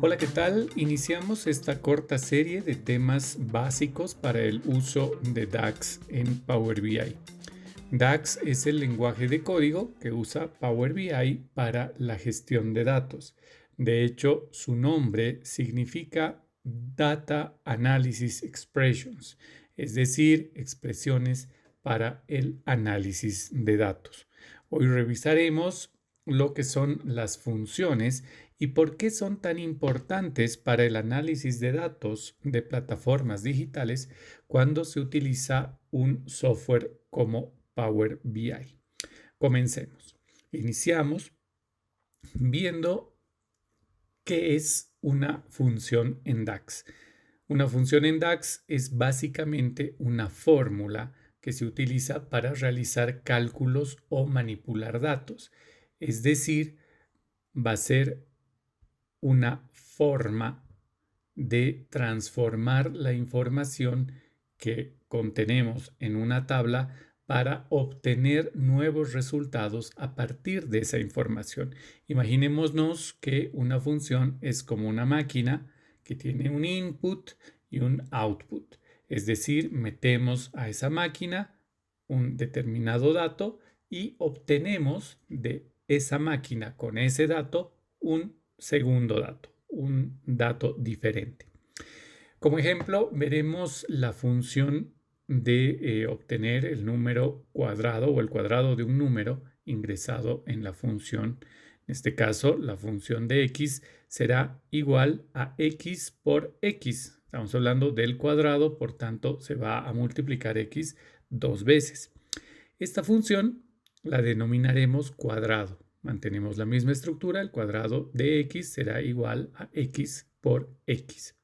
Hola, ¿qué tal? Iniciamos esta corta serie de temas básicos para el uso de DAX en Power BI. DAX es el lenguaje de código que usa Power BI para la gestión de datos. De hecho, su nombre significa Data Analysis Expressions, es decir, expresiones para el análisis de datos. Hoy revisaremos lo que son las funciones y por qué son tan importantes para el análisis de datos de plataformas digitales cuando se utiliza un software como Power BI. Comencemos. Iniciamos viendo qué es una función en DAX. Una función en DAX es básicamente una fórmula que se utiliza para realizar cálculos o manipular datos. Es decir, va a ser una forma de transformar la información que contenemos en una tabla para obtener nuevos resultados a partir de esa información. Imaginémonos que una función es como una máquina que tiene un input y un output. Es decir, metemos a esa máquina un determinado dato y obtenemos de esa máquina con ese dato un segundo dato, un dato diferente. Como ejemplo, veremos la función de obtener el número cuadrado o el cuadrado de un número ingresado en la función. En este caso, la función de x será igual a x por x. Estamos hablando del cuadrado, por tanto, se va a multiplicar x dos veces. Esta función la denominaremos cuadrado. Mantenemos la misma estructura, el cuadrado de x será igual a x por x.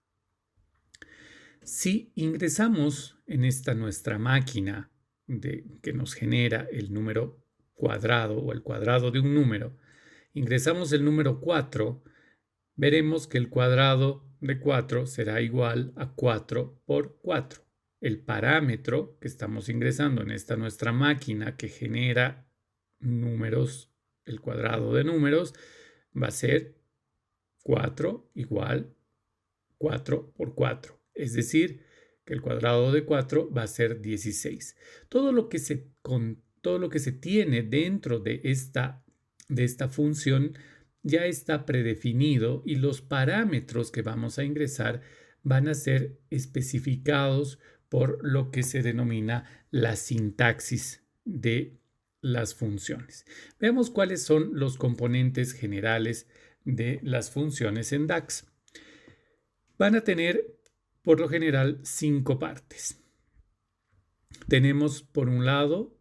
Si ingresamos en esta nuestra máquina que nos genera el número cuadrado o el cuadrado de un número, ingresamos el número 4, veremos que el cuadrado de 4 será igual a 4 por 4. El parámetro que estamos ingresando en esta nuestra máquina que genera números, el cuadrado de números, va a ser 4 igual 4 por 4. Es decir, que el cuadrado de 4 va a ser 16. Todo lo que se tiene dentro de esta función ya está predefinido y los parámetros que vamos a ingresar van a ser especificados por lo que se denomina la sintaxis de las funciones. Veamos cuáles son los componentes generales de las funciones en DAX. Van a tener, por lo general, 5 partes. Tenemos, por un lado,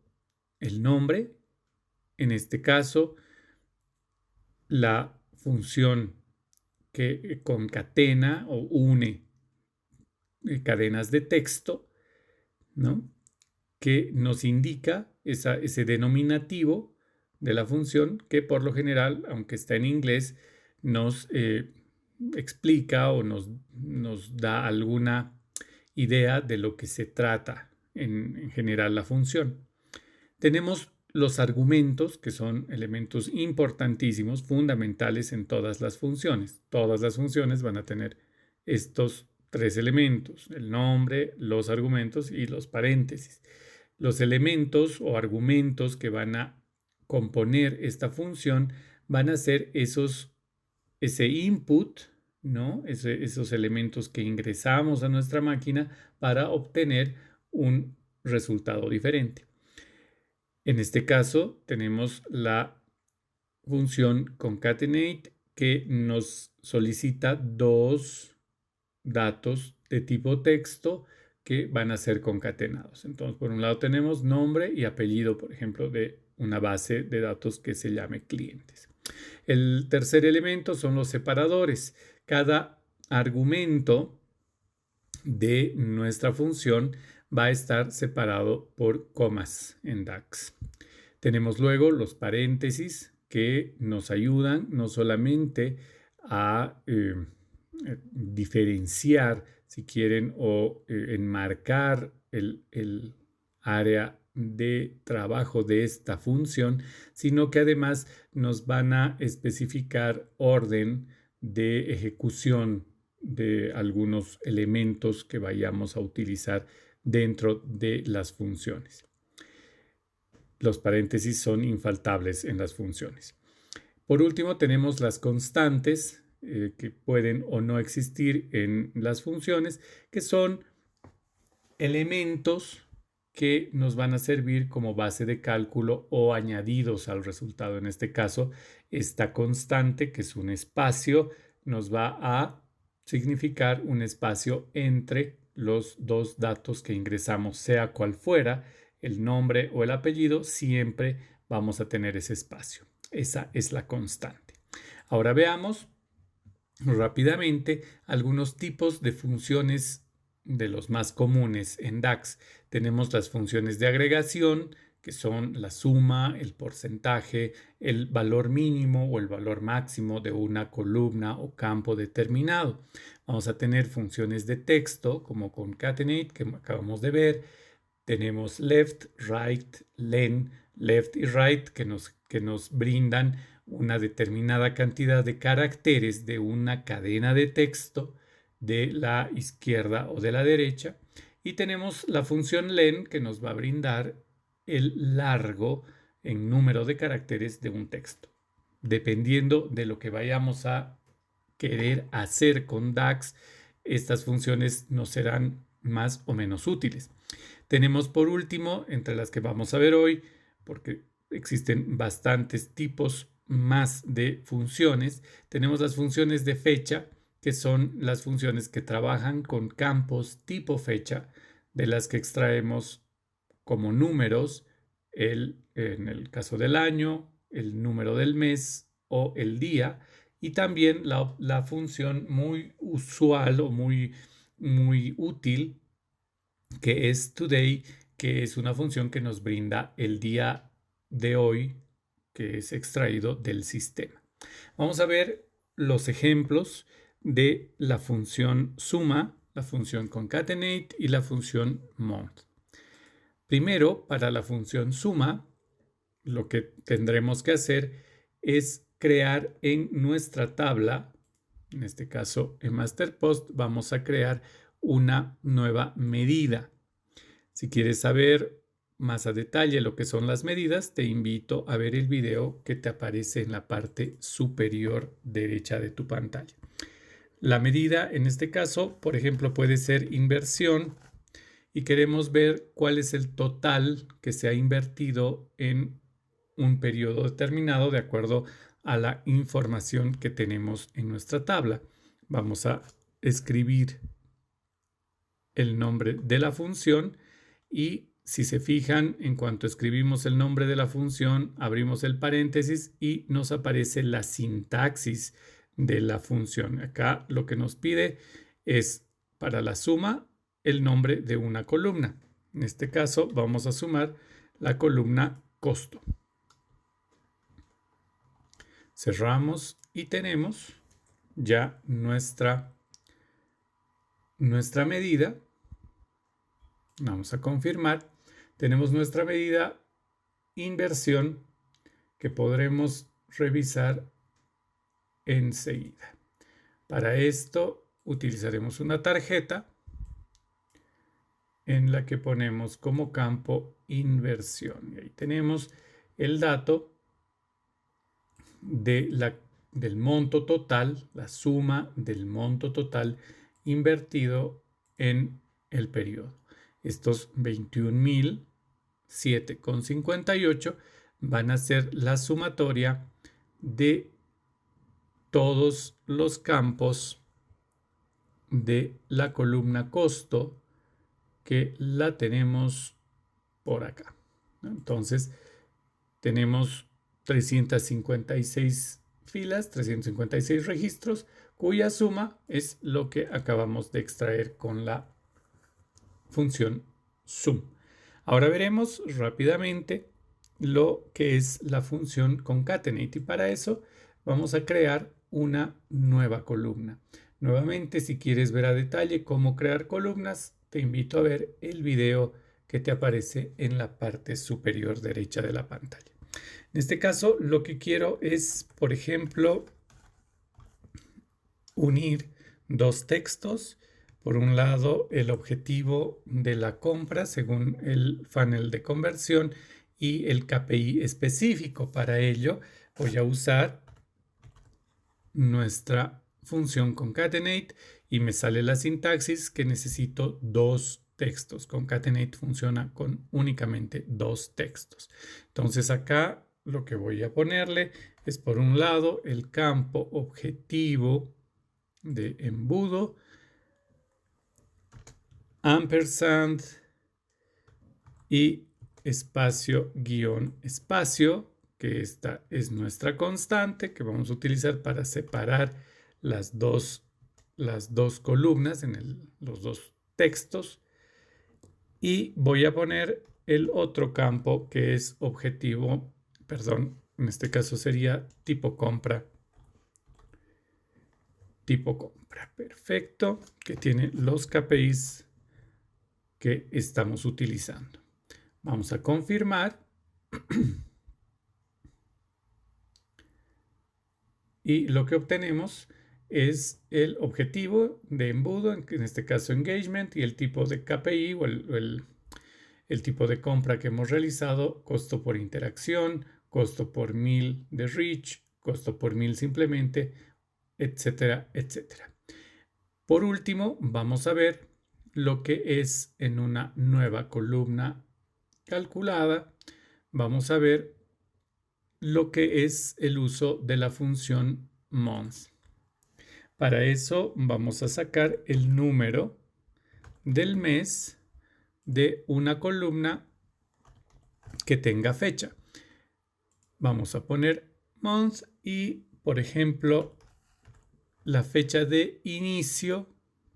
el nombre, en este caso, la función que concatena o une cadenas de texto, ¿no? Que nos indica ese denominativo de la función que por lo general, aunque está en inglés, nos explica o nos da alguna idea de lo que se trata en general la función. Tenemos los argumentos, que son elementos importantísimos, fundamentales en todas las funciones. Todas las funciones van a tener estos 3 elementos: el nombre, los argumentos y los paréntesis. Los elementos o argumentos que van a componer esta función van a ser ese input, ¿no? Esos elementos que ingresamos a nuestra máquina para obtener un resultado diferente. En este caso tenemos la función concatenate que nos solicita 2 datos de tipo texto que van a ser concatenados. Entonces, por un lado tenemos nombre y apellido, por ejemplo, de una base de datos que se llame clientes. El tercer elemento son los separadores. Cada argumento de nuestra función va a estar separado por comas en DAX. Tenemos luego los paréntesis que nos ayudan no solamente a diferenciar, si quieren, o enmarcar el área de trabajo de esta función, sino que además nos van a especificar orden de ejecución de algunos elementos que vayamos a utilizar dentro de las funciones. Los paréntesis son infaltables en las funciones. Por último, tenemos las constantes que pueden o no existir en las funciones, que son elementos que nos van a servir como base de cálculo o añadidos al resultado. En este caso, esta constante, que es un espacio, nos va a significar un espacio entre los dos datos que ingresamos, sea cual fuera el nombre o el apellido, siempre vamos a tener ese espacio. Esa es la constante. Ahora veamos rápidamente algunos tipos de funciones de los más comunes en DAX. Tenemos las funciones de agregación, que son la suma, el porcentaje, el valor mínimo o el valor máximo de una columna o campo determinado. Vamos a tener funciones de texto como concatenate, que acabamos de ver. Tenemos left, right, len, left y right, que nos brindan una determinada cantidad de caracteres de una cadena de texto de la izquierda o de la derecha. Y tenemos la función len, que nos va a brindar el largo en número de caracteres de un texto. Dependiendo de lo que vayamos a querer hacer con DAX, estas funciones nos serán más o menos útiles. Tenemos por último, entre las que vamos a ver hoy, porque existen bastantes tipos más de funciones, tenemos las funciones de fecha, que son las funciones que trabajan con campos tipo fecha, de las que extraemos como números en el caso del año, el número del mes o el día, y también la función muy usual o muy útil, que es today, que es una función que nos brinda el día de hoy, que es extraído del sistema. Vamos a ver los ejemplos de la función suma, la función concatenate y la función mount. Primero, para la función suma, lo que tendremos que hacer es crear en nuestra tabla, en este caso en MasterPost, vamos a crear una nueva medida. Si quieres saber más a detalle lo que son las medidas, te invito a ver el video que te aparece en la parte superior derecha de tu pantalla. La medida en este caso, por ejemplo, puede ser inversión y queremos ver cuál es el total que se ha invertido en un periodo determinado de acuerdo a la información que tenemos en nuestra tabla. Vamos a escribir el nombre de la función y si se fijan, en cuanto escribimos el nombre de la función, abrimos el paréntesis y nos aparece la sintaxis de la función. Acá lo que nos pide es para la suma el nombre de una columna. En este caso vamos a sumar la columna costo. Cerramos y tenemos ya nuestra medida. Vamos a confirmar. Tenemos nuestra medida inversión que podremos revisar enseguida. Para esto utilizaremos una tarjeta en la que ponemos como campo inversión. Y ahí tenemos el dato del monto total, la suma del monto total invertido en el periodo. Estos 21.007,58 van a ser la sumatoria de todos los campos de la columna costo que la tenemos por acá. Entonces tenemos 356 filas, 356 registros, cuya suma es lo que acabamos de extraer con la función sum. Ahora veremos rápidamente lo que es la función concatenate y para eso vamos a crear una nueva columna. Nuevamente, si quieres ver a detalle cómo crear columnas, te invito a ver el video que te aparece en la parte superior derecha de la pantalla. En este caso, lo que quiero es, por ejemplo, unir dos textos. Por un lado, el objetivo de la compra según el funnel de conversión y el KPI específico. Para ello, voy a usar nuestra función concatenate y me sale la sintaxis que necesito dos textos. Concatenate funciona con únicamente dos textos. Entonces acá lo que voy a ponerle es, por un lado, el campo objetivo de embudo, ampersand y espacio guión espacio, que esta es nuestra constante que vamos a utilizar para separar las dos columnas en los dos textos. Y voy a poner el otro campo que es objetivo, perdón, en este caso sería tipo compra. Tipo compra, perfecto, que tiene los KPIs que estamos utilizando. Vamos a confirmar. Y lo que obtenemos es el objetivo de embudo, en este caso engagement, y el tipo de KPI o el tipo de compra que hemos realizado, costo por interacción, costo por 1000 de reach, costo por 1000 simplemente, etcétera, etcétera. Por último, vamos a ver lo que es en una nueva columna calculada. Vamos a ver lo que es el uso de la función month. Para eso vamos a sacar el número del mes de una columna que tenga fecha. Vamos a poner month y, por ejemplo, la fecha de inicio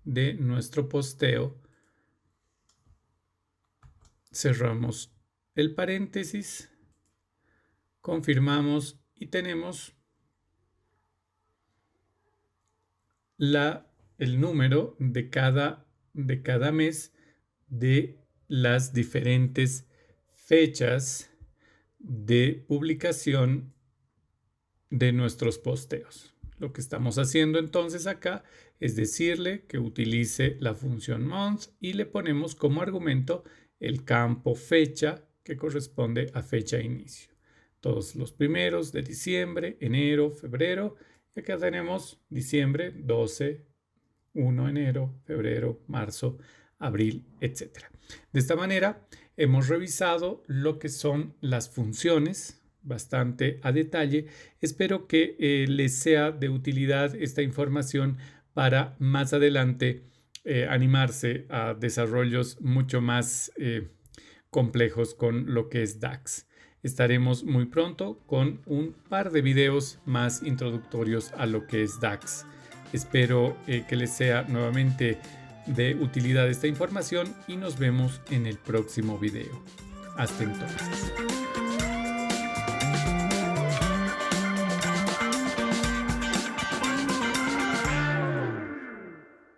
de nuestro posteo. Cerramos el paréntesis, confirmamos y tenemos el número de cada mes de las diferentes fechas de publicación de nuestros posteos. Lo que estamos haciendo entonces acá es decirle que utilice la función month y le ponemos como argumento el campo fecha que corresponde a fecha de inicio. Todos los primeros de diciembre, enero, febrero. Y acá tenemos diciembre, 12, 1 enero, febrero, marzo, abril, etc. De esta manera hemos revisado lo que son las funciones bastante a detalle. Espero que les sea de utilidad esta información para más adelante animarse a desarrollos mucho más complejos con lo que es DAX. Estaremos muy pronto con un par de videos más introductorios a lo que es DAX. Espero que les sea nuevamente de utilidad esta información y nos vemos en el próximo video. Hasta entonces.